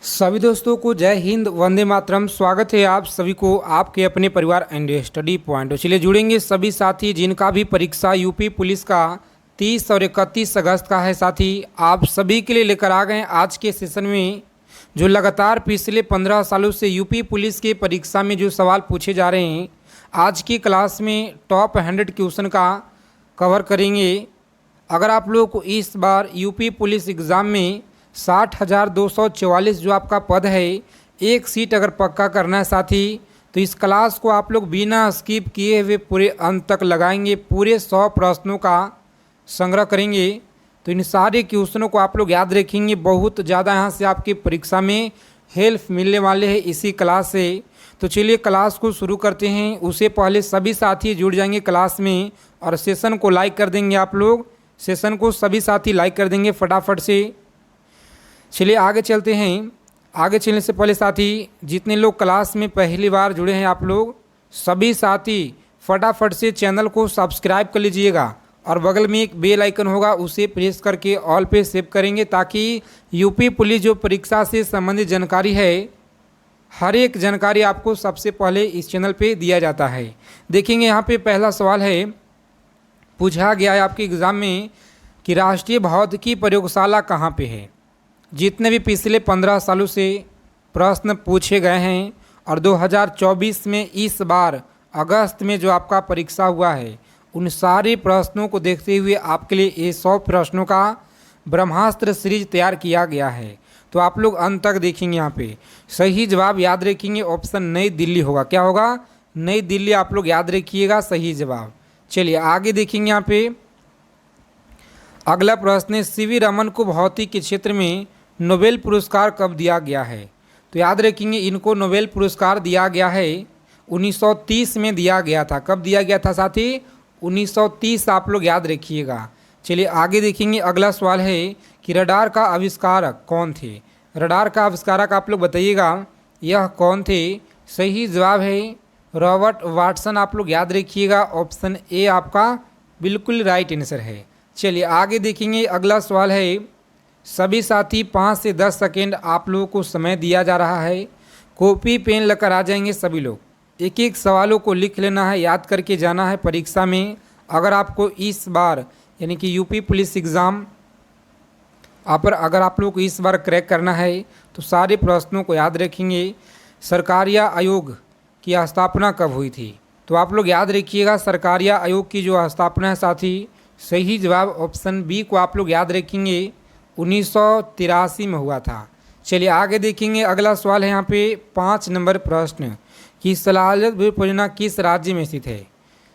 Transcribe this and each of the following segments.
सभी दोस्तों को जय हिंद, वंदे मातरम। स्वागत है आप सभी को आपके अपने परिवार एंड स्टडी पॉइंट। चलिए जुड़ेंगे सभी साथी जिनका भी परीक्षा यूपी पुलिस का 30 और 31 अगस्त का है। साथी आप सभी के लिए लेकर आ गए आज के सेशन में जो लगातार पिछले 15 सालों से यूपी पुलिस के परीक्षा में जो सवाल पूछे जा रहे हैं, आज की क्लास में टॉप 100 क्वेश्चन का कवर करेंगे। अगर आप लोग को इस बार यूपी पुलिस एग्ज़ाम में 60,244 जो आपका पद है, एक सीट अगर पक्का करना है साथी, तो इस क्लास को आप लोग बिना स्किप किए हुए पूरे अंत तक लगाएंगे। पूरे 100 प्रश्नों का संग्रह करेंगे, तो इन सारे क्वेश्चनों को आप लोग याद रखेंगे। बहुत ज़्यादा यहाँ से आपकी परीक्षा में हेल्प मिलने वाले हैं इसी क्लास से। तो चलिए क्लास को शुरू करते हैं। उससे पहले सभी साथी जुड़ जाएंगे क्लास में और सेशन को लाइक कर देंगे। आप लोग सेशन को सभी साथी लाइक कर देंगे फटाफट से। चलिए आगे चलते हैं। आगे चलने से पहले साथी जितने लोग क्लास में पहली बार जुड़े हैं, आप लोग सभी साथी फटाफट से चैनल को सब्सक्राइब कर लीजिएगा और बगल में एक बेल आइकन होगा, उसे प्रेस करके ऑल पे सेव करेंगे, ताकि यूपी पुलिस जो परीक्षा से संबंधित जानकारी है, हर एक जानकारी आपको सबसे पहले इस चैनल पे दिया जाता है। देखेंगे यहाँ पे पहला सवाल है, पूछा गया है आपके एग्ज़ाम में कि राष्ट्रीय भौतिकी प्रयोगशाला कहाँ पे है। जितने भी पिछले 15 सालों से प्रश्न पूछे गए हैं और 2024 में इस बार अगस्त में जो आपका परीक्षा हुआ है, उन सारे प्रश्नों को देखते हुए आपके लिए ये 100 प्रश्नों का ब्रह्मास्त्र सीरीज तैयार किया गया है। तो आप लोग अंत तक देखेंगे। यहाँ पे सही जवाब याद रखेंगे, ऑप्शन नई दिल्ली होगा। क्या होगा? नई दिल्ली आप लोग याद रखिएगा सही जवाब। चलिए आगे देखेंगे। यहाँ पे अगला प्रश्न है, सीवी रमन को भौतिक के क्षेत्र में नोबेल पुरस्कार कब दिया गया है। तो याद रखेंगे इनको नोबेल पुरस्कार दिया गया है 1930 में दिया गया था। कब दिया गया था साथी? 1930 आप लोग याद रखिएगा। चलिए आगे देखेंगे। अगला सवाल है कि रडार का आविष्कारक कौन थे। रडार का आविष्कारक आप लोग बताइएगा यह कौन थे। सही जवाब है रॉबर्ट वाटसन। आप लोग याद रखिएगा, ऑप्शन ए आपका बिल्कुल राइट आंसर है। चलिए आगे देखेंगे। अगला सवाल है, सभी साथी 5 से 10 सेकेंड आप लोगों को समय दिया जा रहा है। कॉपी पेन लेकर आ जाएंगे सभी लोग। एक एक सवालों को लिख लेना है, याद करके जाना है परीक्षा में। अगर आपको इस बार यानी कि यूपी पुलिस एग्ज़ाम अगर आप लोग को इस बार क्रैक करना है, तो सारे प्रश्नों को याद रखेंगे। सरकारिया आयोग की स्थापना कब हुई थी। तो आप लोग याद रखिएगा सरकारिया आयोग की जो स्थापना है साथी, सही जवाब ऑप्शन बी को आप लोग याद रखेंगे 1983 में हुआ था। चलिए आगे देखेंगे। अगला सवाल है यहाँ पे 5 नंबर प्रश्न कि सलाल जल विद्युत परियोजना किस राज्य में स्थित है।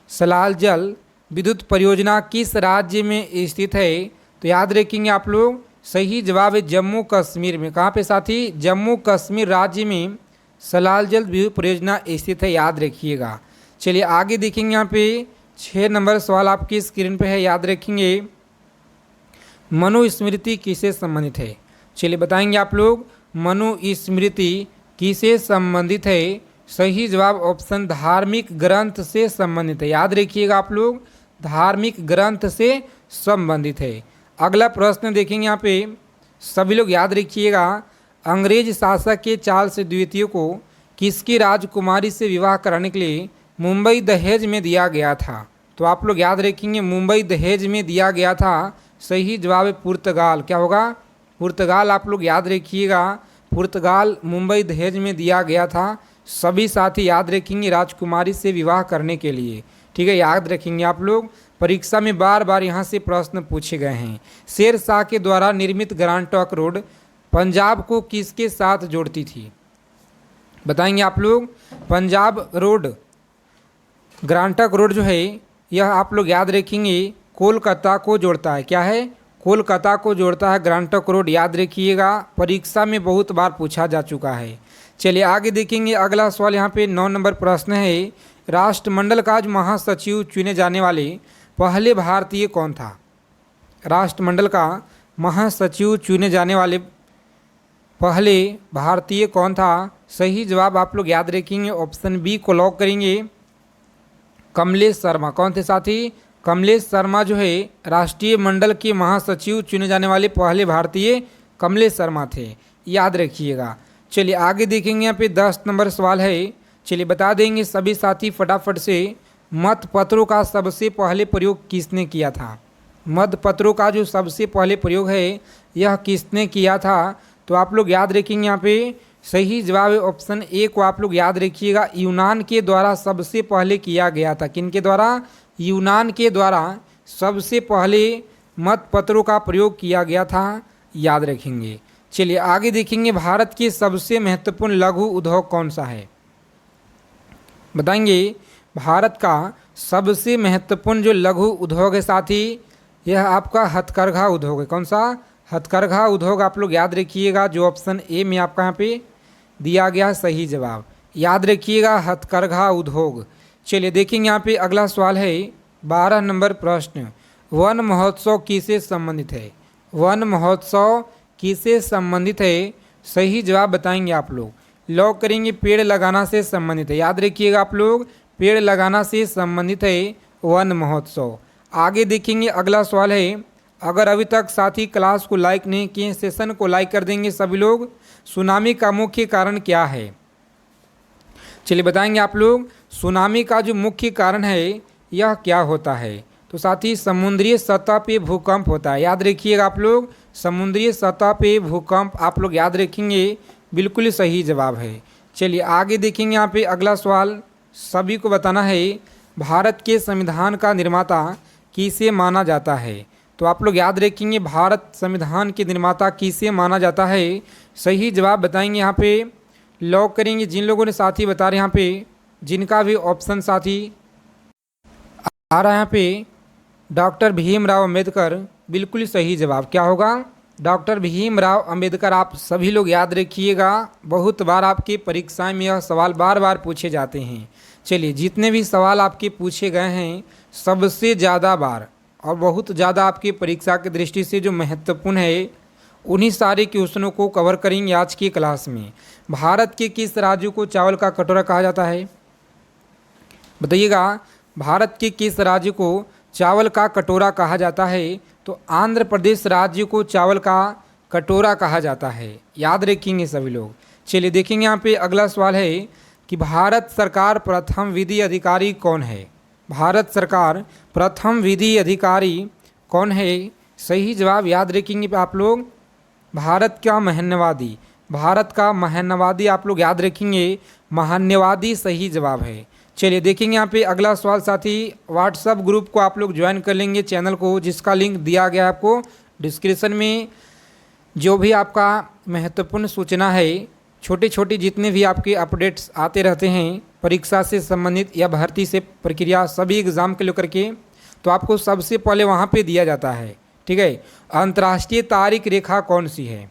सलाल जल विद्युत परियोजना किस राज्य में स्थित है। तो याद रखेंगे आप लोग सही जवाब है जम्मू कश्मीर में। कहाँ पे साथी? जम्मू कश्मीर राज्य में सलाल जल विद्युत परियोजना स्थित है, याद रखिएगा। चलिए आगे देखेंगे। यहाँ पे 6 नंबर सवाल आपकी स्क्रीन पे है, याद रखेंगे मनुस्मृति किससे संबंधित है। चलिए बताएंगे आप लोग मनुस्मृति किससे संबंधित है। सही जवाब ऑप्शन धार्मिक ग्रंथ से संबंधित है, याद रखिएगा आप लोग धार्मिक ग्रंथ से संबंधित है। अगला प्रश्न देखेंगे। यहाँ पे सभी लोग याद रखिएगा, अंग्रेज शासक के चार्ल्स द्वितीय को किसकी राजकुमारी से विवाह कराने के लिए मुंबई दहेज में दिया गया था। तो आप लोग याद रखेंगे मुंबई दहेज में दिया गया था। सही जवाब है पुर्तगाल। क्या होगा? पुर्तगाल आप लोग याद रखिएगा, पुर्तगाल मुंबई दहेज में दिया गया था। सभी साथी याद रखेंगे राजकुमारी से विवाह करने के लिए, ठीक है, याद रखेंगे आप लोग। परीक्षा में बार बार यहाँ से प्रश्न पूछे गए हैं। शेर शाह के द्वारा निर्मित ग्रांड ट्रंक रोड पंजाब को किसके साथ जोड़ती थी। बताएंगे आप लोग Punjab road grand trunk road जो है, यह आप लोग याद रखेंगे कोलकाता को जोड़ता है। क्या है? कोलकाता को जोड़ता है ग्रांड ट्रंक रोड, याद रखिएगा। परीक्षा में बहुत बार पूछा जा चुका है। चलिए आगे देखेंगे। अगला सवाल यहाँ पे 9 नंबर प्रश्न है, राष्ट्रमंडल का महासचिव चुने जाने वाले पहले भारतीय कौन था। राष्ट्रमंडल का महासचिव चुने जाने वाले पहले भारतीय कौन था। सही जवाब आप लोग याद रखेंगे, ऑप्शन बी को लॉक करेंगे कमलेश शर्मा। कौन थे साथी? कमलेश शर्मा जो है राष्ट्रीय मंडल के महासचिव चुने जाने वाले पहले भारतीय कमलेश शर्मा थे। याद रखिएगा। चलिए आगे देखेंगे, यहाँ पे 10 नंबर सवाल है। चलिए बता देंगे सभी साथी फटाफट से, मतपत्रों का सबसे पहले प्रयोग किसने किया था? मतपत्रों का जो सबसे पहले प्रयोग है यह किसने किया था? तो आप लोग याद रखेंगे, यहाँ पे सही जवाब है ऑप्शन ए को आप लोग याद रखिएगा। यूनान के द्वारा सबसे पहले किया गया था। किनके द्वारा? यूनान के द्वारा सबसे पहले मतपत्रों का प्रयोग किया गया था, याद रखेंगे। चलिए आगे देखेंगे, भारत के सबसे महत्वपूर्ण लघु उद्योग कौन सा है? बताएंगे भारत का सबसे महत्वपूर्ण जो लघु उद्योग है साथी, यह आपका हथकरघा उद्योग है। कौन सा? हथकरघा उद्योग आप लोग याद रखिएगा, जो ऑप्शन ए में आपका यहाँ पे दिया गया सही जवाब, याद रखिएगा हथकरघा उद्योग। चलिए देखेंगे, यहाँ पे अगला सवाल है 12 नंबर प्रश्न, वन महोत्सव किससे संबंधित है? वन महोत्सव किससे संबंधित है? सही जवाब बताएंगे आप लोग, लॉक करेंगे, पेड़ लगाना से संबंधित है। याद रखिएगा आप लोग, पेड़ लगाना से संबंधित है वन महोत्सव। आगे देखेंगे, अगला सवाल है, अगर अभी तक साथी क्लास को लाइक नहीं किए, सेशन को लाइक कर देंगे सभी लोग। सुनामी का मुख्य कारण क्या है? चलिए बताएंगे आप लोग, सुनामी का जो मुख्य कारण है यह क्या होता है? तो साथी समुद्री सतह पे भूकंप होता है। याद रखिएगा आप लोग, समुद्री सतह पे भूकंप आप लोग याद रखेंगे, बिल्कुल सही जवाब है। चलिए आगे देखेंगे, यहाँ पे अगला सवाल सभी को बताना है, भारत के संविधान का निर्माता किसे माना जाता है? तो आप लोग याद रखेंगे, भारत संविधान के निर्माता किसे माना जाता है? सही जवाब बताएंगे, यहाँ पे लॉक करेंगे। जिन लोगों ने साथी बता रहे हैं यहाँ पे, जिनका भी ऑप्शन साथी आ रहा है यहाँ पे डॉक्टर भीमराव अंबेडकर, बिल्कुल सही जवाब क्या होगा? डॉक्टर भीमराव अंबेडकर। आप सभी लोग याद रखिएगा, बहुत बार आपके परीक्षा में यह सवाल बार बार पूछे जाते हैं। चलिए जितने भी सवाल आपके पूछे गए हैं, सबसे ज़्यादा बार और बहुत ज़्यादा आपकी परीक्षा की दृष्टि से जो महत्वपूर्ण है, उन्हीं सारे क्वेश्चनों को कवर करेंगे आज की क्लास में। भारत के किस राज्य को चावल का कटोरा कहा जाता है? बताइएगा, भारत के किस राज्य को चावल का कटोरा कहा जाता है? तो आंध्र प्रदेश राज्य को चावल का कटोरा कहा जाता है, याद रखेंगे सभी लोग। चलिए देखेंगे, यहाँ पे अगला सवाल है कि भारत सरकार प्रथम विधि अधिकारी कौन है? भारत सरकार प्रथम विधि अधिकारी कौन है? सही जवाब याद रखेंगे आप लोग, भारत का महान्यवादी। भारत का महान्यवादी आप लोग याद रखेंगे, महान्यवादी सही जवाब है। चलिए देखेंगे, यहाँ पे अगला सवाल साथी, व्हाट्सएप ग्रुप को आप लोग ज्वाइन कर लेंगे, चैनल को, जिसका लिंक दिया गया है आपको डिस्क्रिप्शन में। जो भी आपका महत्वपूर्ण सूचना है, छोटे छोटे जितने भी आपके अपडेट्स आते रहते हैं परीक्षा से संबंधित या भर्ती से प्रक्रिया, सभी एग्ज़ाम के लेकर के, तो आपको सबसे पहले वहाँ पे दिया जाता है। ठीक है, अंतर्राष्ट्रीय तारीख रेखा कौन सी है?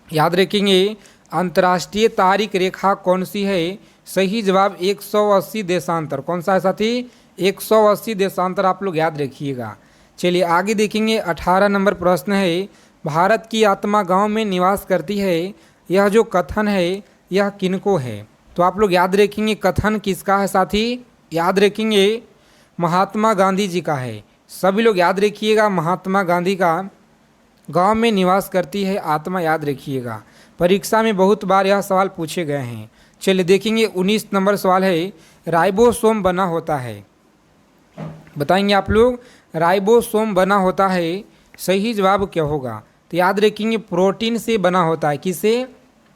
याद रखेंगे, अंतर्राष्ट्रीय तारीख रेखा कौन सी है? सही जवाब 180 देशांतर। कौन सा है साथी? 180 देशांतर आप लोग याद रखिएगा। चलिए आगे देखेंगे, 18 नंबर प्रश्न है, भारत की आत्मा गांव में निवास करती है, यह जो कथन है यह किनको है? तो आप लोग याद रखेंगे, कथन किसका है साथी? याद रखेंगे, महात्मा गांधी जी का है। सभी लोग याद रखिएगा, महात्मा गांधी का गांव में निवास करती है आत्मा, याद रखिएगा। परीक्षा में बहुत बार यह सवाल पूछे गए हैं। चलिए देखेंगे, 19 नंबर सवाल है, राइबोसोम बना होता है। बताएंगे आप लोग, राइबोसोम बना होता है, सही जवाब क्या होगा? तो याद रखेंगे, प्रोटीन से बना होता है। किससे?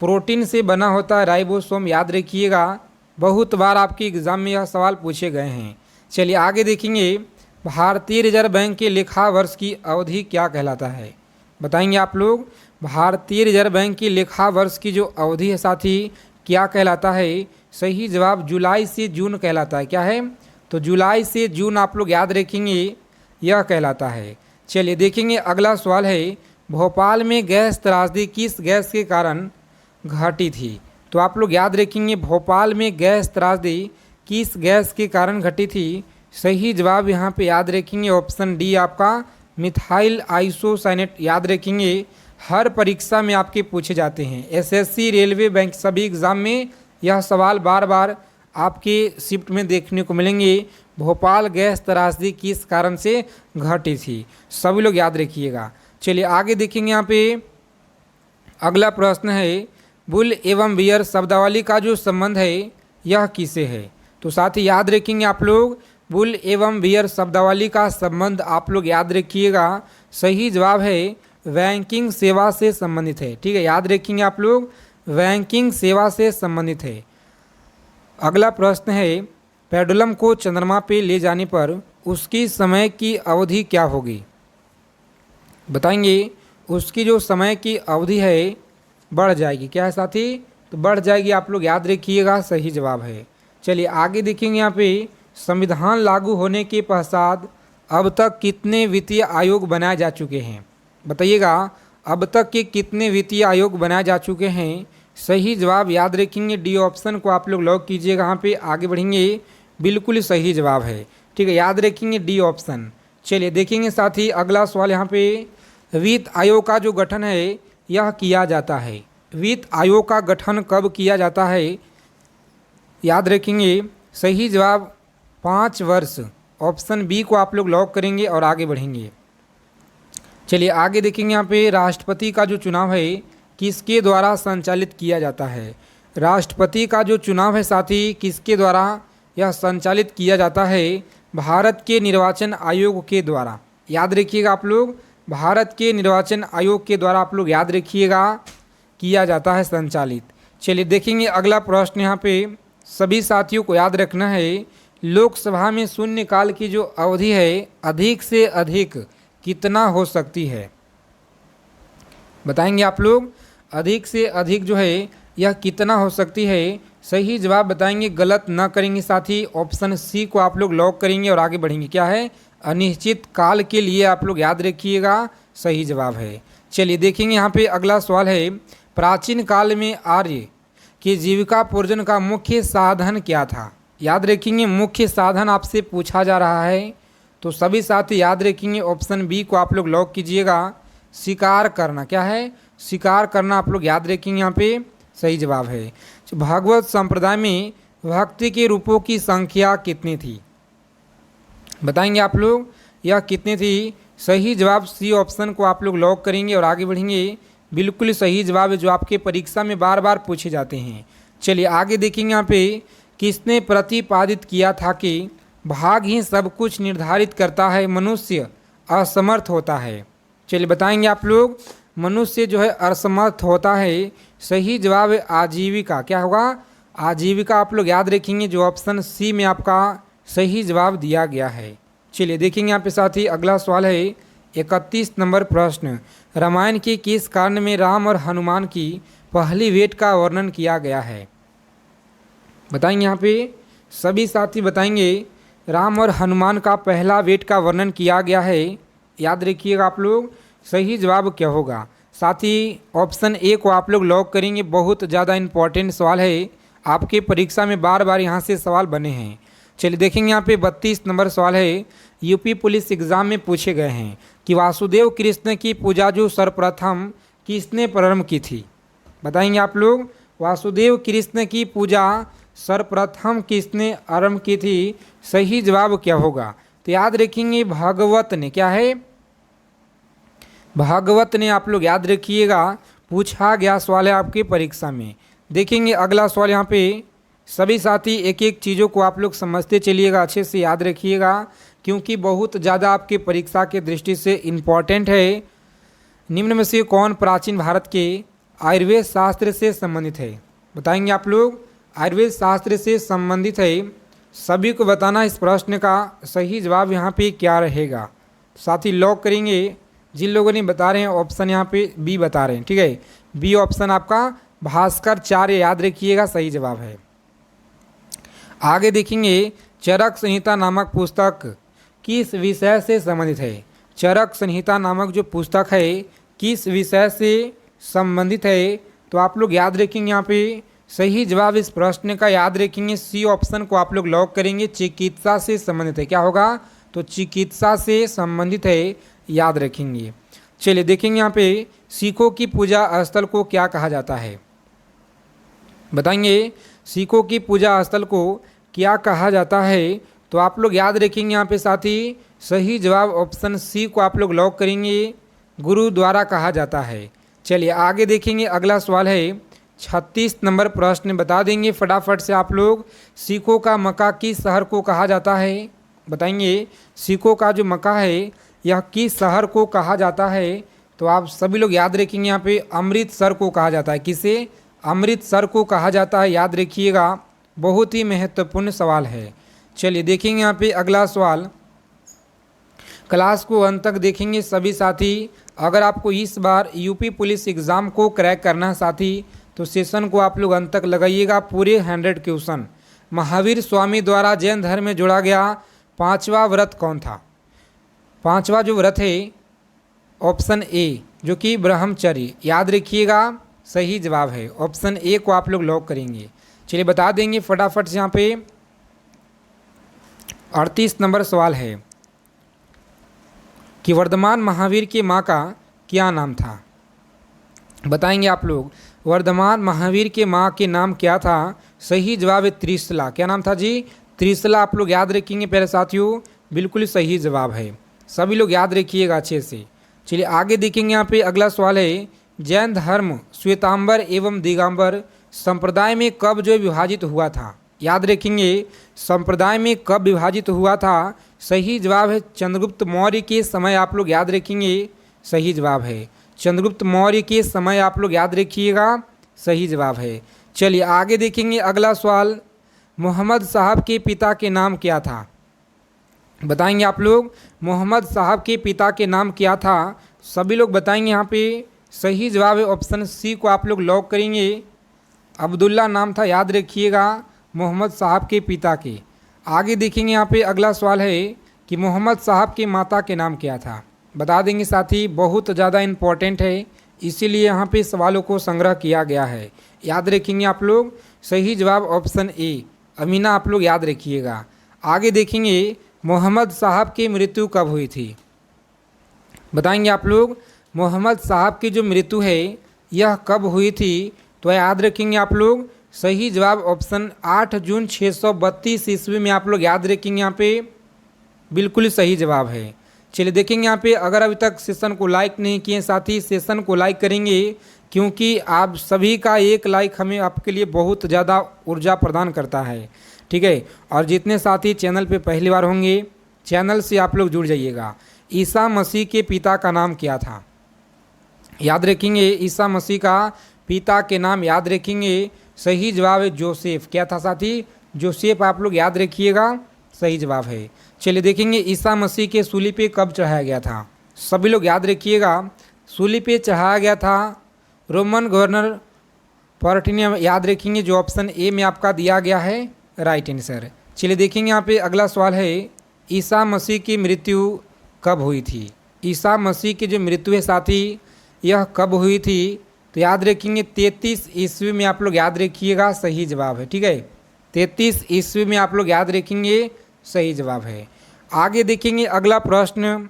प्रोटीन से बना होता है राइबोसोम, याद रखिएगा, बहुत बार आपके एग्जाम में यह सवाल पूछे गए हैं। चलिए आगे देखेंगे, भारतीय रिजर्व बैंक के लेखा वर्ष की अवधि क्या कहलाता है? बताएंगे आप लोग, भारतीय रिजर्व बैंक की लेखा वर्ष की जो अवधि है साथी, क्या कहलाता है? सही जवाब जुलाई से जून कहलाता है। क्या है? तो जुलाई से जून आप लोग याद रखेंगे, यह कहलाता है। चलिए देखेंगे, अगला सवाल है, भोपाल में गैस त्रासदी किस गैस के कारण घटी थी? तो आप लोग याद रखेंगे, भोपाल में गैस त्रासदी किस गैस के कारण घटी थी? सही जवाब यहाँ पे याद रखेंगे, ऑप्शन डी आपका मिथाइल आइसोसाइनेट, याद रखेंगे। हर परीक्षा में आपके पूछे जाते हैं, एसएससी, रेलवे, बैंक, सभी एग्ज़ाम में यह सवाल बार बार आपके शिफ्ट में देखने को मिलेंगे। भोपाल गैस त्रासदी किस कारण से घटी थी? सभी लोग याद रखिएगा। चलिए आगे देखेंगे, यहाँ पे अगला प्रश्न है बुल एवं बियर शब्दावली का जो संबंध है यह किसे है। तो साथ ही याद रखेंगे आप लोग बुल एवं बियर शब्दावली का संबंध आप लोग याद रखिएगा, सही जवाब है बैंकिंग सेवा से संबंधित है। ठीक है, याद रखेंगे आप लोग बैंकिंग सेवा से संबंधित है। अगला प्रश्न है पेंडुलम को चंद्रमा पे ले जाने पर उसकी समय की अवधि क्या होगी। बताएंगे उसकी जो समय की अवधि है बढ़ जाएगी। क्या है साथी, तो बढ़ जाएगी, आप लोग याद रखिएगा, सही जवाब है। चलिए आगे देखेंगे यहाँ पे संविधान लागू होने के पश्चात अब तक कितने वित्तीय आयोग बनाए जा चुके हैं। बताइएगा अब तक के कितने वित्तीय आयोग बनाए जा चुके हैं। सही जवाब याद रखेंगे डी ऑप्शन को आप लोग लॉक कीजिएगा। यहाँ पे आगे बढ़ेंगे, बिल्कुल सही जवाब है। ठीक है, याद रखेंगे डी ऑप्शन। चलिए देखेंगे साथ ही अगला सवाल, यहाँ पे वित्त आयोग का जो गठन है यह किया जाता है। वित्त आयोग का गठन कब किया जाता है, याद रखेंगे सही जवाब 5 वर्ष, ऑप्शन बी को आप लोग लॉक करेंगे और आगे बढ़ेंगे। चलिए आगे देखेंगे यहाँ पे राष्ट्रपति का जो चुनाव है किसके द्वारा संचालित किया जाता है। राष्ट्रपति का जो चुनाव है साथी किसके द्वारा यह संचालित किया जाता है, भारत के निर्वाचन आयोग के द्वारा। याद रखिएगा आप लोग, भारत के निर्वाचन आयोग के द्वारा आप लोग याद रखिएगा किया जाता है संचालित। चलिए देखेंगे अगला प्रश्न, यहाँ पे सभी साथियों को याद रखना है लोकसभा में शून्यकाल की जो अवधि है अधिक से अधिक कितना हो सकती है। बताएंगे आप लोग अधिक से अधिक जो है यह कितना हो सकती है। सही जवाब बताएंगे, गलत ना करेंगे साथी, ऑप्शन सी को आप लोग लॉक करेंगे और आगे बढ़ेंगे। क्या है, अनिश्चित काल के लिए आप लोग याद रखिएगा, सही जवाब है। चलिए देखेंगे यहाँ पे अगला सवाल है प्राचीन काल में आर्य की जीविकापार्जन का मुख्य साधन क्या था। याद रखेंगे मुख्य साधन आपसे पूछा जा रहा है, तो सभी साथी याद रखेंगे ऑप्शन बी को आप लोग लॉक कीजिएगा, शिकार करना। क्या है, शिकार करना आप लोग याद रखेंगे, यहाँ पे सही जवाब है। भागवत संप्रदाय में भक्ति के रूपों की संख्या कितनी थी। बताएंगे आप लोग यह कितनी थी। सही जवाब सी ऑप्शन को आप लोग लॉक करेंगे और आगे बढ़ेंगे, बिल्कुल सही जवाब है जो आपके परीक्षा में बार बार पूछे जाते हैं। चलिए आगे देखेंगे यहाँ पे किसने प्रतिपादित किया था कि भाग ही सब कुछ निर्धारित करता है, मनुष्य असमर्थ होता है। चलिए बताएंगे आप लोग मनुष्य जो है असमर्थ होता है। सही जवाब है आजीविका। क्या होगा, आजीविका आप लोग याद रखेंगे, जो ऑप्शन सी में आपका सही जवाब दिया गया है। चलिए देखेंगे यहाँ पे साथ ही अगला सवाल है 31 नंबर प्रश्न, रामायण के किस कांड में राम और हनुमान की पहली भेंट का वर्णन किया गया है। बताएंगे यहाँ पे सभी साथी बताएंगे राम और हनुमान का पहला भेंट का वर्णन किया गया है। याद रखिएगा आप लोग सही जवाब क्या होगा। साथ ही ऑप्शन ए को आप लोग लॉक करेंगे, बहुत ज़्यादा इंपॉर्टेंट सवाल है, आपके परीक्षा में बार बार यहाँ से सवाल बने हैं। चलिए देखेंगे यहाँ पे 32 नंबर सवाल है, यूपी पुलिस एग्जाम में पूछे गए हैं कि वासुदेव कृष्ण की पूजा जो सर्वप्रथम किसने प्रारंभ की थी। बताएंगे आप लोग वासुदेव कृष्ण की पूजा सर्वप्रथम किसने आरंभ की थी। सही जवाब क्या होगा, तो याद रखेंगे भागवत ने। क्या है, भागवत ने आप लोग याद रखिएगा, पूछा गया सवाल है आपकी परीक्षा में। देखेंगे अगला सवाल, यहाँ पे सभी साथी एक एक चीज़ों को आप लोग समझते चलिएगा, अच्छे से याद रखिएगा, क्योंकि बहुत ज़्यादा आपके परीक्षा के दृष्टि से इम्पॉर्टेंट है। निम्न में से कौन प्राचीन भारत के आयुर्वेद शास्त्र से संबंधित है। बताएंगे आप लोग आयुर्वेद शास्त्र से संबंधित है, सभी को बताना इस प्रश्न का सही जवाब यहाँ पे क्या रहेगा। साथी लॉक करेंगे, जिन लोगों ने बता रहे हैं ऑप्शन यहाँ पे बी बता रहे हैं। ठीक है, बी ऑप्शन आपका भास्कराचार्य, याद रखिएगा, सही जवाब है। आगे देखेंगे चरक संहिता नामक पुस्तक किस विषय से संबंधित है। चरक संहिता नामक जो पुस्तक है किस विषय से संबंधित है, तो आप लोग याद रखेंगे यहाँ पे सही जवाब इस प्रश्न का याद रखेंगे, सी ऑप्शन को आप लोग लॉक करेंगे, चिकित्सा से संबंधित है। क्या होगा, तो चिकित्सा से संबंधित है, याद रखेंगे। चलिए देखेंगे यहाँ पे सिखों की पूजा स्थल को क्या कहा जाता है। बताएंगे सिखों की पूजा स्थल को क्या कहा जाता है, तो आप लोग याद रखेंगे यहाँ पे साथी सही जवाब ऑप्शन सी को आप लोग लॉक करेंगे, गुरुद्वारा कहा जाता है। चलिए आगे देखेंगे, अगला सवाल है 36 नंबर प्रश्न बता देंगे फटाफट से आप लोग। सिखों का मक्का किस शहर को कहा जाता है? बताएंगे सिखों का जो मक्का है यह किस शहर को कहा जाता है? तो आप सभी लोग याद रखेंगे यहाँ पे अमृतसर को कहा जाता है। किसे? अमृतसर को कहा जाता है, याद रखिएगा, बहुत ही महत्वपूर्ण सवाल है। चलिए देखेंगे यहाँ पे अगला सवाल, क्लास को अंत तक देखेंगे सभी साथी। अगर आपको इस बार यूपी पुलिस एग्ज़ाम को क्रैक करना है साथी, तो सेशन को आप लोग अंत तक लगाइएगा, पूरे 100 क्वेश्चन। महावीर स्वामी द्वारा जैन धर्म में जोड़ा गया 5वां व्रत कौन था? 5वां जो व्रत है ऑप्शन ए, जो कि ब्रह्मचर्य, याद रखिएगा, सही जवाब है। ऑप्शन ए को आप लोग लॉक करेंगे। चलिए बता देंगे फटाफट से। यहाँ पे 38 नंबर सवाल है कि वर्धमान महावीर की माँ का क्या नाम था? बताएंगे आप लोग, वर्धमान महावीर के माँ के नाम क्या था? सही जवाब है त्रिशला। क्या नाम था जी? त्रिशला। आप लोग याद रखेंगे प्यारे साथियों, बिल्कुल सही जवाब है, सभी लोग याद रखिएगा अच्छे से। चलिए आगे देखेंगे, यहाँ पे अगला सवाल है, जैन धर्म श्वेतांबर एवं दिगंबर संप्रदाय में कब जो विभाजित हुआ था? याद रखेंगे, संप्रदाय में कब विभाजित हुआ था? सही जवाब है चंद्रगुप्त मौर्य के समय। आप लोग याद रखेंगे, सही जवाब है चंद्रगुप्त मौर्य के समय। आप लोग याद रखिएगा, सही जवाब है। चलिए आगे देखेंगे अगला सवाल, मोहम्मद साहब के पिता के नाम क्या था? बताएंगे आप लोग, मोहम्मद साहब के पिता के नाम क्या था? सभी लोग बताएंगे। यहाँ पे सही जवाब है ऑप्शन सी को आप लोग लॉक करेंगे, अब्दुल्ला नाम था, याद रखिएगा, मोहम्मद साहब के पिता के। आगे देखेंगे, यहाँ पे अगला सवाल है कि मोहम्मद साहब के माता के नाम क्या था? बता देंगे साथी, बहुत ज़्यादा इम्पोर्टेंट है, इसीलिए यहाँ पे सवालों को संग्रह किया गया है, याद रखेंगे आप लोग। सही जवाब ऑप्शन ए, अमीना, आप लोग याद रखिएगा। आगे देखेंगे, मोहम्मद साहब की मृत्यु कब हुई थी? बताएंगे आप लोग, मोहम्मद साहब की जो मृत्यु है यह कब हुई थी? तो याद रखेंगे आप लोग, सही जवाब ऑप्शन 8 जून 632 ईस्वी में। आप लोग याद रखेंगे, यहाँ पे बिल्कुल सही जवाब है। चलिए देखेंगे यहाँ पे, अगर अभी तक सेशन को लाइक नहीं किए साथी, सेशन को लाइक करेंगे, क्योंकि आप सभी का एक लाइक हमें आपके लिए बहुत ज़्यादा ऊर्जा प्रदान करता है, ठीक है। और जितने साथी चैनल पे पहली बार होंगे, चैनल से आप लोग जुड़ जाइएगा। ईसा मसीह के पिता का नाम क्या था? याद रखेंगे, ईसा मसीह का पिता के नाम याद रखेंगे, सही जवाब है जोसेफ। क्या था साथी? जोसेफ। आप लोग याद रखिएगा, सही जवाब है। चलिए देखेंगे, ईसा मसीह के सूली पे कब चढ़ाया गया था? सभी लोग याद रखिएगा, सूली पे चढ़ाया गया था रोमन गवर्नर पर्टिनियम, याद रखेंगे, जो ऑप्शन ए में आपका दिया गया है, राइट आंसर। चलिए देखेंगे, यहाँ पे अगला सवाल है, ईसा मसीह की मृत्यु कब हुई थी? ईसा मसीह की जो मृत्यु है साथी, यह कब हुई थी? तो याद रखेंगे 33 ईस्वी में। आप लोग याद रखिएगा, सही जवाब है, ठीक है, 33 ईस्वी में आप लोग याद रखेंगे, सही जवाब है। आगे देखेंगे अगला प्रश्न।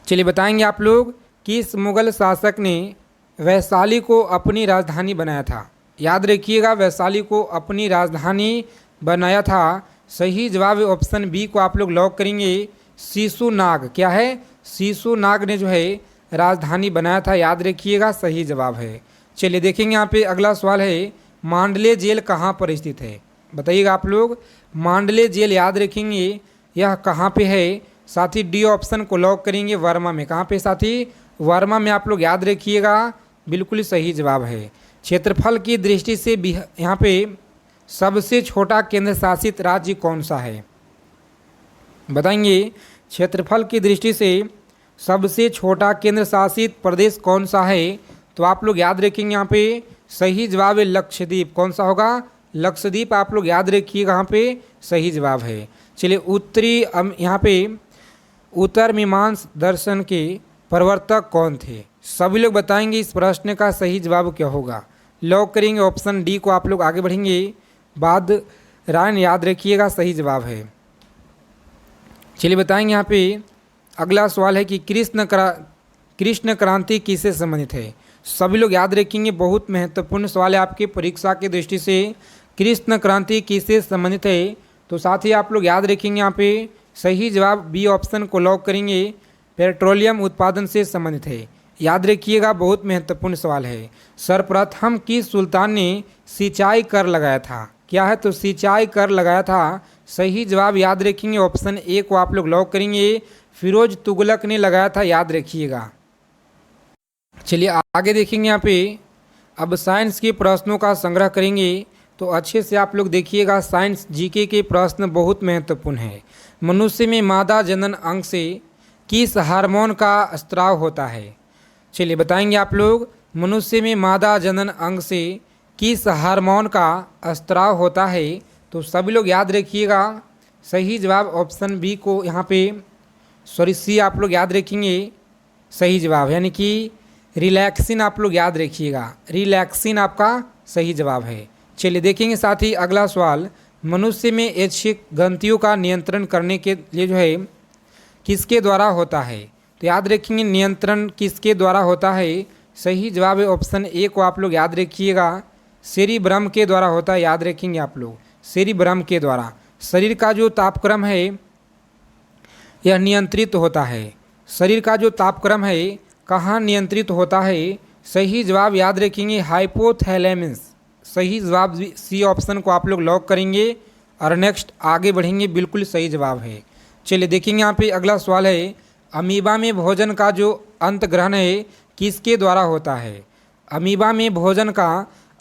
चलिए बताएंगे आप लोग, किस मुगल शासक ने वैशाली को अपनी राजधानी बनाया था? याद रखिएगा, वैशाली को अपनी राजधानी बनाया था। सही जवाब है ऑप्शन बी को आप लोग लॉक करेंगे, शिशुनाग। क्या है? शिशुनाग ने जो है राजधानी बनाया था, याद रखिएगा, सही जवाब है। चलिए देखेंगे, यहाँ पे अगला सवाल है, मांडले जेल कहाँ पर स्थित है? बताइएगा आप लोग, मांडले जेल याद रखेंगे, यह कहाँ पे है? साथी डी ऑप्शन को लॉक करेंगे, वर्मा में। कहाँ पे साथी? वर्मा में। आप लोग याद रखिएगा, बिल्कुल सही जवाब है। क्षेत्रफल की दृष्टि से यहाँ पे सबसे छोटा केंद्र शासित राज्य कौन सा है? बताएंगे, क्षेत्रफल की दृष्टि से सबसे छोटा केंद्र शासित प्रदेश कौन सा है? तो आप लोग याद रखेंगे, यहाँ पे सही जवाब है लक्षद्वीप। कौन सा होगा? लक्षद्वीप। आप लोग याद रखिएगा, यहाँ पे सही जवाब है। चलिए उत्तरी, यहाँ पे उत्तर मीमांस दर्शन के प्रवर्तक कौन थे? सभी लोग बताएंगे इस प्रश्न का सही जवाब क्या होगा। लॉक करेंगे ऑप्शन डी को। आप लोग आगे बढ़ेंगे, बाद रायन, याद रखिएगा, सही जवाब है। चलिए बताएंगे, यहाँ पे अगला सवाल है कि कृष्ण क्रांति किससे संबंधित है? सभी लोग याद रखेंगे, बहुत महत्वपूर्ण सवाल है आपके परीक्षा की दृष्टि से। कृष्ण क्रांति किससे संबंधित है? तो साथ ही आप लोग याद रखेंगे, यहाँ पे सही जवाब बी ऑप्शन को लॉक करेंगे, पेट्रोलियम उत्पादन से संबंधित है। याद रखिएगा, बहुत महत्वपूर्ण सवाल है। सर्वप्रथम किस सुल्तान ने सिंचाई कर लगाया था? क्या है? तो सिंचाई कर लगाया था। सही जवाब याद रखेंगे ऑप्शन ए को आप लोग लॉक करेंगे। फिरोज तुगलक ने लगाया था, याद रखिएगा। चलिए आगे देखेंगे यहाँ पे। अब साइंस के प्रश्नों का संग्रह करेंगे, तो अच्छे से आप लोग देखिएगा। साइंस जीके के प्रश्न बहुत महत्वपूर्ण है। मनुष्य में मादा जनन अंग से किस हार्मोन का स्राव होता है? चलिए बताएंगे आप लोग। मनुष्य में मादा जनन अंग से किस हार्मोन का स्राव होता है? तो सभी लोग याद रखिएगा। सही जवाब ऑप्शन बी को यहाँ पे सी आप लोग याद रखेंगे सही जवाब, यानी कि रिलैक्सिन आप लोग याद रखिएगा। रिलैक्सिन आपका सही जवाब है। चलिए देखेंगे साथ ही अगला सवाल। मनुष्य में ऐच्छिक ग्रंथियों का नियंत्रण करने के लिए जो है किसके द्वारा होता है? तो याद रखेंगे नियंत्रण किसके द्वारा होता है? सही जवाब है ऑप्शन ए को आप लोग याद रखिएगा। सेरिब्रम के द्वारा होता है, याद रखेंगे आप लोग। सेरिब्रम के द्वारा शरीर का जो तापक्रम है यह नियंत्रित होता है। शरीर का जो तापक्रम है कहाँ नियंत्रित होता है? सही जवाब याद रखेंगे हाइपोथैलेमस। सही जवाब सी ऑप्शन को आप लोग लॉक करेंगे और नेक्स्ट आगे बढ़ेंगे। बिल्कुल सही जवाब है। चलिए देखेंगे यहाँ पे अगला सवाल है। अमीबा में भोजन का जो अंत ग्रहण है किसके द्वारा होता है? अमीबा में भोजन का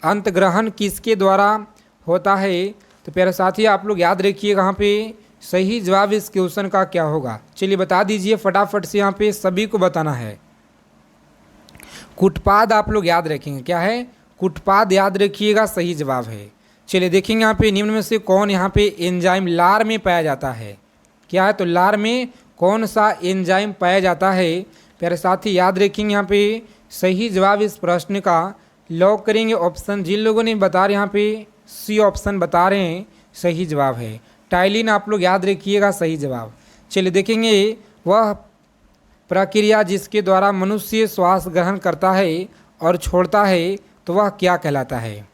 अंत ग्रहण किसके द्वारा होता है? तो प्यारे साथी आप लोग याद रखिएगा यहाँ पे सही जवाब इस क्वेश्चन का क्या होगा। चलिए बता दीजिए फटाफट से, यहाँ पे सभी को बताना है। कुटपाद आप लोग याद रखेंगे। क्या है? कुटपाद याद रखिएगा, सही जवाब है। चलिए देखेंगे यहाँ पे निम्न में से कौन यहाँ पे एंजाइम लार में पाया जाता है? क्या है? तो लार में कौन सा एंजाइम पाया जाता है? प्यारे साथी याद रखेंगे यहाँ पे सही जवाब इस प्रश्न का लॉक करेंगे ऑप्शन। जिन लोगों ने बता रहे यहाँ पे सी ऑप्शन बता रहे हैं सही जवाब है। टाइलिन आप लोग याद रखिएगा, सही जवाब। चलिए देखेंगे वह प्रक्रिया जिसके द्वारा मनुष्य श्वास ग्रहण करता है और छोड़ता है तो वह क्या कहलाता है?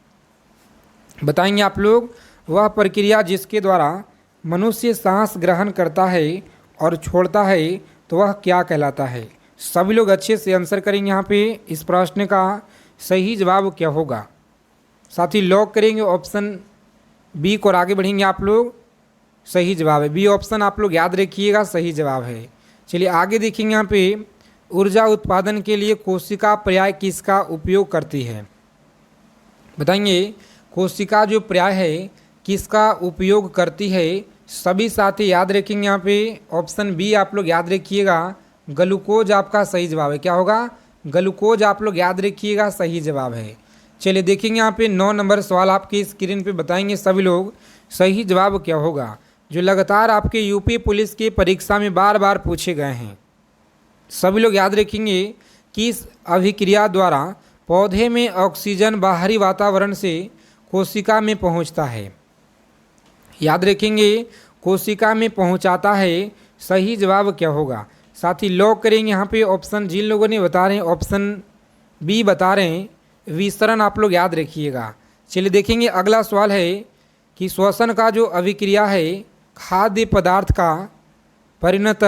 बताएंगे आप लोग। वह प्रक्रिया जिसके द्वारा मनुष्य सांस ग्रहण करता है और छोड़ता है तो वह क्या कहलाता है? सभी लोग अच्छे से आंसर करेंगे यहाँ पे। इस प्रश्न का सही जवाब क्या होगा? साथ ही लॉक करेंगे ऑप्शन बी को और आगे बढ़ेंगे आप लोग। सही जवाब है बी ऑप्शन, आप लोग याद रखिएगा, सही जवाब है। चलिए आगे देखेंगे यहाँ पे ऊर्जा उत्पादन के लिए कोशिका पर्याय किसका उपयोग करती है? बताएंगे कोशिका जो पर्याय है किसका उपयोग करती है? सभी साथी याद रखेंगे यहाँ पे ऑप्शन बी आप लोग याद रखिएगा। ग्लूकोज आपका सही जवाब है। क्या होगा? ग्लूकोज आप लोग याद रखिएगा, सही जवाब है। चलिए देखेंगे यहाँ पे 9 नंबर सवाल आपकी स्क्रीन पे बताएंगे सभी लोग सही जवाब क्या होगा, जो लगातार आपके यूपी पुलिस की परीक्षा में बार बार पूछे गए हैं। सभी लोग याद रखेंगे किस अभिक्रिया द्वारा पौधे में ऑक्सीजन बाहरी वातावरण से कोशिका में पहुंचता है? याद रखेंगे कोशिका में पहुंचाता है। सही जवाब क्या होगा? साथ ही लॉक करेंगे यहाँ पे ऑप्शन। जिन लोगों ने बता रहे हैं ऑप्शन बी बता रहे हैं विसरण, आप लोग याद रखिएगा। चलिए देखेंगे अगला सवाल है कि श्वसन का जो अभिक्रिया है खाद्य पदार्थ का परिणत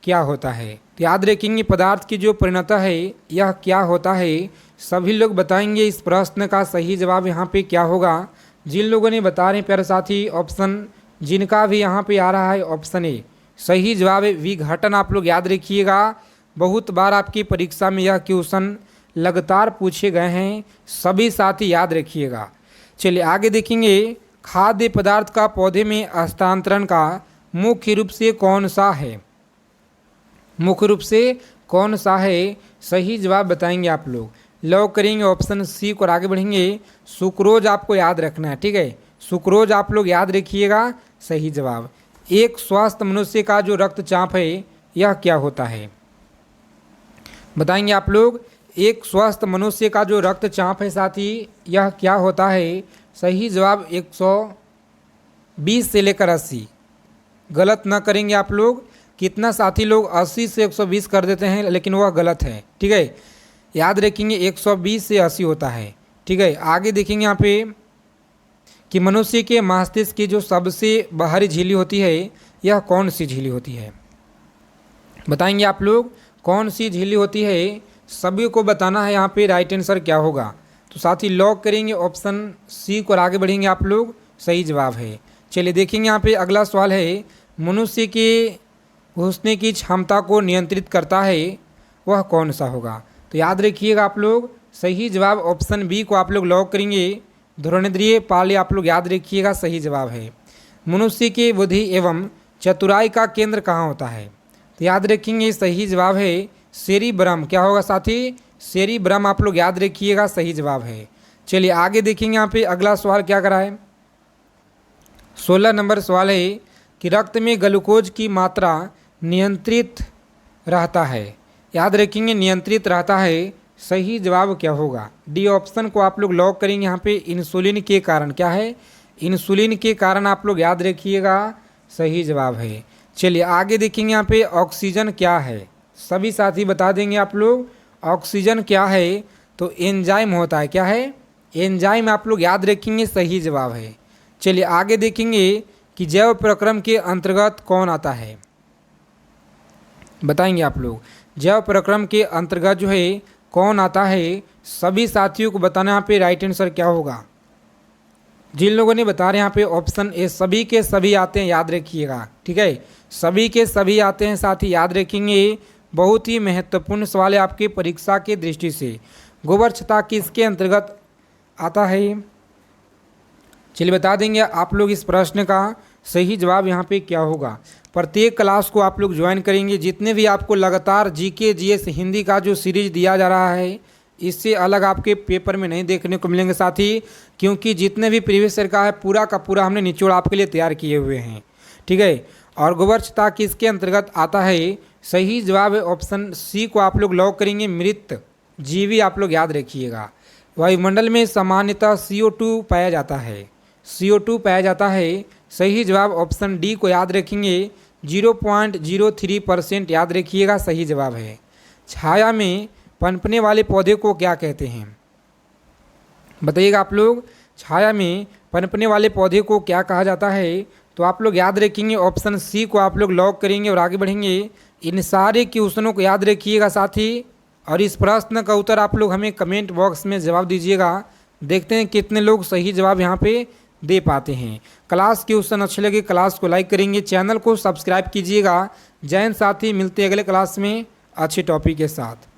क्या होता है? तो याद रखेंगे पदार्थ की जो परिणत है यह क्या होता है? सभी लोग बताएंगे इस प्रश्न का सही जवाब यहाँ पे क्या होगा। जिन लोगों ने बता रहे हैं प्यारे साथी ऑप्शन जिनका भी यहाँ पे आ रहा है ऑप्शन ए सही जवाब है विघटन, आप लोग याद रखिएगा। बहुत बार आपकी परीक्षा में यह क्वेश्चन लगातार पूछे गए हैं, सभी साथी याद रखिएगा। चलिए आगे देखेंगे खाद्य पदार्थ का पौधे में हस्तांतरण का मुख्य रूप से कौन सा है? मुख्य रूप से कौन सा है? सही जवाब बताएंगे आप लोग। लॉक करेंगे ऑप्शन सी को और आगे बढ़ेंगे। सुक्रोज आपको याद रखना है, ठीक है। सुक्रोज आप लोग याद रखिएगा, सही जवाब। एक स्वस्थ मनुष्य का जो रक्तचाप है यह क्या होता है? बताएंगे आप लोग। एक स्वस्थ मनुष्य का जो रक्तचाप है साथी यह क्या होता है? सही जवाब 120 से लेकर 80। गलत ना करेंगे आप लोग। कितना साथी लोग 80 से 120 कर देते हैं, लेकिन वह गलत है, ठीक है। याद रखेंगे 120 से 80 होता है, ठीक है। आगे देखेंगे यहाँ पे कि मनुष्य के मस्तिष्क की जो सबसे बाहरी झिल्ली होती है यह कौन सी झिल्ली होती है? बताएंगे आप लोग कौन सी झिल्ली होती है? सभी को बताना है यहाँ पे राइट आंसर क्या होगा। तो साथ ही लॉक करेंगे ऑप्शन सी को और आगे बढ़ेंगे आप लोग, सही जवाब है। चलिए देखेंगे यहाँ पे अगला सवाल है, मनुष्य के घुसने की क्षमता को नियंत्रित करता है वह कौन सा होगा। तो याद रखिएगा आप लोग, सही जवाब ऑप्शन बी को आप लोग लॉक करेंगे, धुरंधरीय पाले आप लोग याद रखिएगा सही जवाब है। मनुष्य के बुद्धि एवं चतुराई का केंद्र कहाँ होता है। तो याद रखेंगे सही जवाब है सेरिब्रम। क्या होगा साथी, सेरिब्रम आप लोग याद रखिएगा सही जवाब है। चलिए आगे देखेंगे यहाँ पे अगला सवाल क्या करा है। 16 नंबर सवाल है कि रक्त में ग्लूकोज की मात्रा नियंत्रित रहता है। याद रखेंगे नियंत्रित रहता है, सही जवाब क्या होगा। डी ऑप्शन को आप लोग लॉक करेंगे यहाँ पे, इंसुलिन के कारण। क्या है, इंसुलिन के कारण आप लोग याद रखिएगा सही जवाब है। चलिए आगे देखेंगे यहाँ पे ऑक्सीजन क्या है, सभी साथी बता देंगे आप लोग ऑक्सीजन क्या है। तो एंजाइम होता है। क्या है, एंजाइम आप लोग याद रखेंगे सही जवाब है। चलिए आगे देखेंगे कि जैव प्रक्रम के अंतर्गत कौन आता है, बताएंगे आप लोग। जैव प्रक्रम के अंतर्गत जो है कौन आता है, सभी साथियों को बताना यहाँ पे राइट आंसर क्या होगा। जिन लोगों ने बता रहे हैं यहाँ पे ऑप्शन ए सभी के सभी आते हैं, याद रखिएगा। ठीक है, सभी के सभी आते हैं, साथ ही याद रखेंगे बहुत ही महत्वपूर्ण सवाल है आपके परीक्षा के दृष्टि से। गोबर छत्ता किसके अंतर्गत आता है, चलिए बता देंगे आप लोग इस प्रश्न का सही जवाब यहाँ पे क्या होगा। प्रत्येक क्लास को आप लोग ज्वाइन करेंगे, जितने भी आपको लगातार जीके जीएस हिंदी का जो सीरीज दिया जा रहा है इससे अलग आपके पेपर में नहीं देखने को मिलेंगे साथी, क्योंकि जितने भी प्रीवियस ईयर का है पूरा का पूरा हमने निचोड़ आपके लिए तैयार किए हुए हैं। ठीक है, और गोबर छत्ता किसके अंतर्गत आता है, सही जवाब है ऑप्शन सी को आप लोग लॉक करेंगे, मृत जीवी आप लोग याद रखिएगा। वायुमंडल में सामान्यतः CO2 पाया जाता है, CO2 पाया जाता है, सही जवाब ऑप्शन डी को याद रखेंगे 0.03% याद रखिएगा सही जवाब है। छाया में पनपने वाले पौधे को क्या कहते हैं, बताइएगा आप लोग। छाया में पनपने वाले पौधे को क्या कहा जाता है, तो आप लोग याद रखेंगे ऑप्शन सी को आप लोग लॉक करेंगे और आगे बढ़ेंगे। इन सारे क्वेश्चनों को याद रखिएगा साथी, और इस प्रश्न का उत्तर आप लोग हमें कमेंट बॉक्स में जवाब दीजिएगा। देखते हैं कितने लोग सही जवाब यहाँ पे दे पाते हैं। क्लास क्वेश्चन अच्छे लगे क्लास को लाइक करेंगे, चैनल को सब्सक्राइब कीजिएगा। जय हिंद साथी, मिलते हैं अगले क्लास में अच्छे टॉपिक के साथ।